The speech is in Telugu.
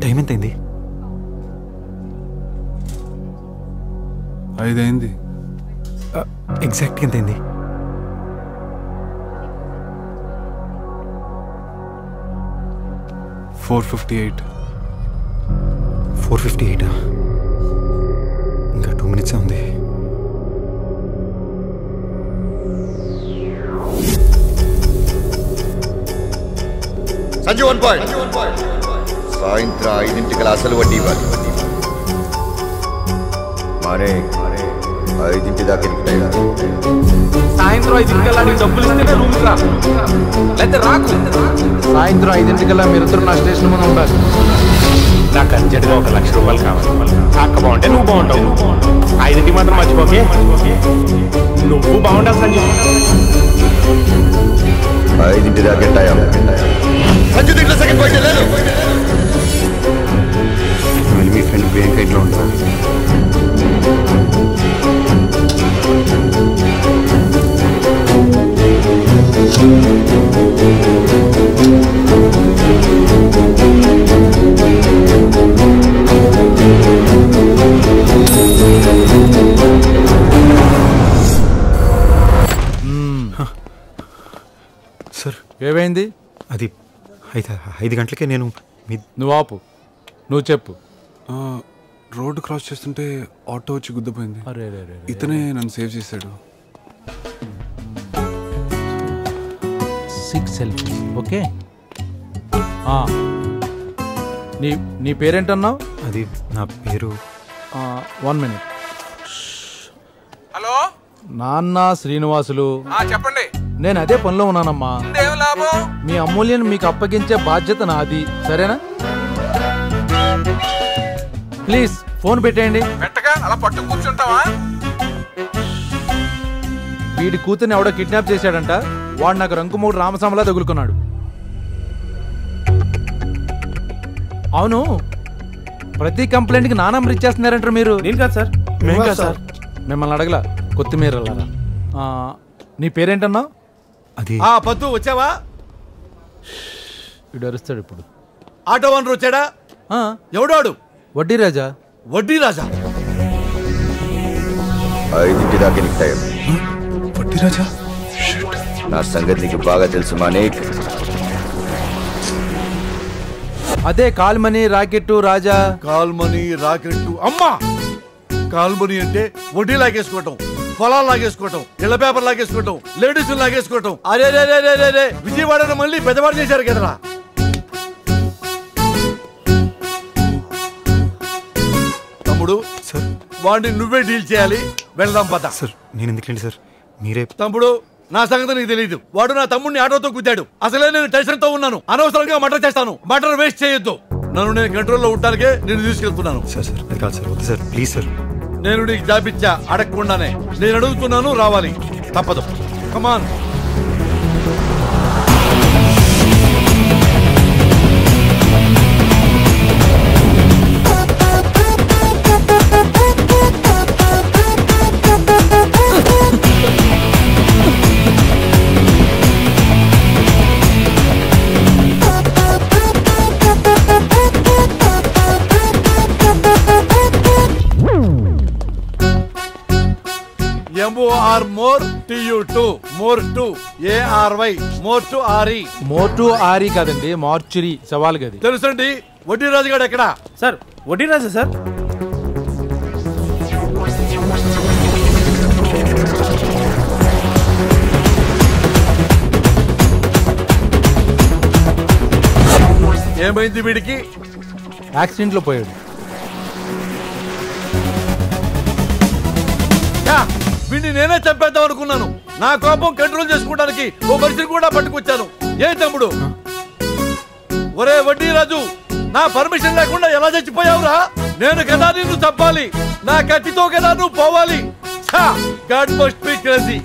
టైం ఎంత అయింది? 5 అయింది. ఎగ్జాక్ట్గా ఎంత అయింది? 4:58. 4:58. ఇంకా 2 minutes ఉంది. సంజు 1 పాయింట్. సాయంత్రం 5ంటికి అసలు వడ్డీ ఇవ్వాలి. మరే 5ంటి దాకా ఇరుకుతాయిగా. సాయంత్రం 5ంటికల్లా నీకు డబ్బులు ఇస్తేనే రూమ్కి రా, లేకపోతే రాకు. సాయంత్రం 5ంటికల్లా మీరిద్దరు నా స్టేషన్ ముందు ఉండాలి. నాకు అర్జెంట్గా 1 లక్ష రూపాయలు కావాలి. అక్క బాగుంటే నువ్వు బాగుంటావు. 5ంటికి మాత్రం మర్చిపోకే. నువ్వు బాగుండాలి సంజయ్. 5ంటి దాకా టైం. సంజు దీంట్లో సెకండ్ పాయింట్ లేదు. మీ ఫ్రెండ్ ప్రియాంక ఇంట్లో ఉంటాను. సార్ ఏమైంది? అది 5 గంటలకే నేను నువ్వు ఆపు, నువ్వు చెప్పు. రోడ్డు క్రాస్ చేస్తుంటే ఆటో వచ్చి గుద్దిపోయింది. అరే ఇతనే నన్ను సేవ్ చేశాడు. 6 సెల్ఫీస్. ఓకే, నీ పేరేంటన్నావు? అది నా పేరు 1 minute. హలో నాన్న శ్రీనివాసులు. చెప్పండి. నేను అదే పనిలో ఉన్నానమ్మా. లాభం? మీ అమూల్యను మీకు అప్పగించే బాధ్యత నాది, సరేనా? ప్లీజ్ ఫోన్ పెట్టేయండి. పెట్టగా అలా పట్టు కూర్చుంటావా? వీడి కూతుర్ని ఎవడో కిడ్నాప్ చేశాడంట. వాడు నాకు రంకుమూడు రామస్వామిలా తగులుకున్నాడు. అవును, ప్రతి కంప్లైంట్కి నా నంబర్ ఇచ్చేస్తున్నారంటారు మీరు. నేను కాదు సార్. మేము కాదు సార్. మిమ్మల్ని అడగలా, కొత్తిమీర. నీ పేరేంటన్నావు? అది పద్దు వచ్చావా? వీడు అరుస్తాడు ఇప్పుడు. ఆటో వనరు వచ్చాడా? ఎవడాడు? వడ్డీ రాజా. వడ్డీ రాజా? 5ంటి దాకా నీకు టైం. వడ్డీ రాజా? నా సంగతి నీకు బాగా తెలుసు మానేక్. అదే కాల్మనీ రాకెట్టు రాజా. Call money racket. అమ్మా, కాల్మనీ అంటే వడ్డీ లాగేసుకోవటం, పొలాలు లాగేసుకోవటం, ఇళ్ల పేపర్ లాగేసుకోవటం, లేడీస్ లాగేసుకోవటం. అరే రే విజయవాడను మళ్ళీ పెద్దవాడు చేశారు కదరా. తమ్ముడు సార్, వాడిని నువ్వే డీల్ చేయాలి. వెళ్దాం పద. సార్ నేను ఎందుకండి సార్, మీరే. తమ్ముడు, నా సంగతి నీకు తెలియదు. వాడు నా తమ్ముడిని ఆటోతో గుద్దాడు. అసలే నేను టెన్షన్ తో ఉన్నాను. అనవసరంగా మర్డర్ చేస్తాను. మర్డర్ వేస్ట్ చేయొద్దు. నన్ను నేను కంట్రోల్లో ఉండడానికే నేను తీసుకెళ్తున్నాను. సార్ అది కాదు సార్, వద్దు సార్, ప్లీజ్ సార్. నేను నీకు జాబ్ ఇచ్చా అడగకుండానే. నేను అడుగుతున్నాను, రావాలి, తప్పదు. కమాన్. MOR more TU2 more 2 ARY more to RE. More to ఆరి కాదండి, మార్చురీ సవాల్ గది. తెలుసండి. వడ్డీ రాజు గారు ఎక్కడా? సార్ వడ్డీ రాజా సార్. ఏమైంది వీడికి? యాక్సిడెంట్ లో పోయాడు. వీడిని నేనే చంపేద్దాం అనుకున్నాను. నా కోపం కంట్రోల్ చేసుకోవడానికి ఓ మనిషిని కూడా పట్టుకొచ్చాను. ఏ తమ్ముడు? ఒరే వడ్డీ రాజు, నా పర్మిషన్ లేకుండా ఎలా చచ్చిపోయావురా? నేను కదా నిన్ను చంపాలి. నా కత్తితో కదా నువ్వు పోవాలి. God must be crazy.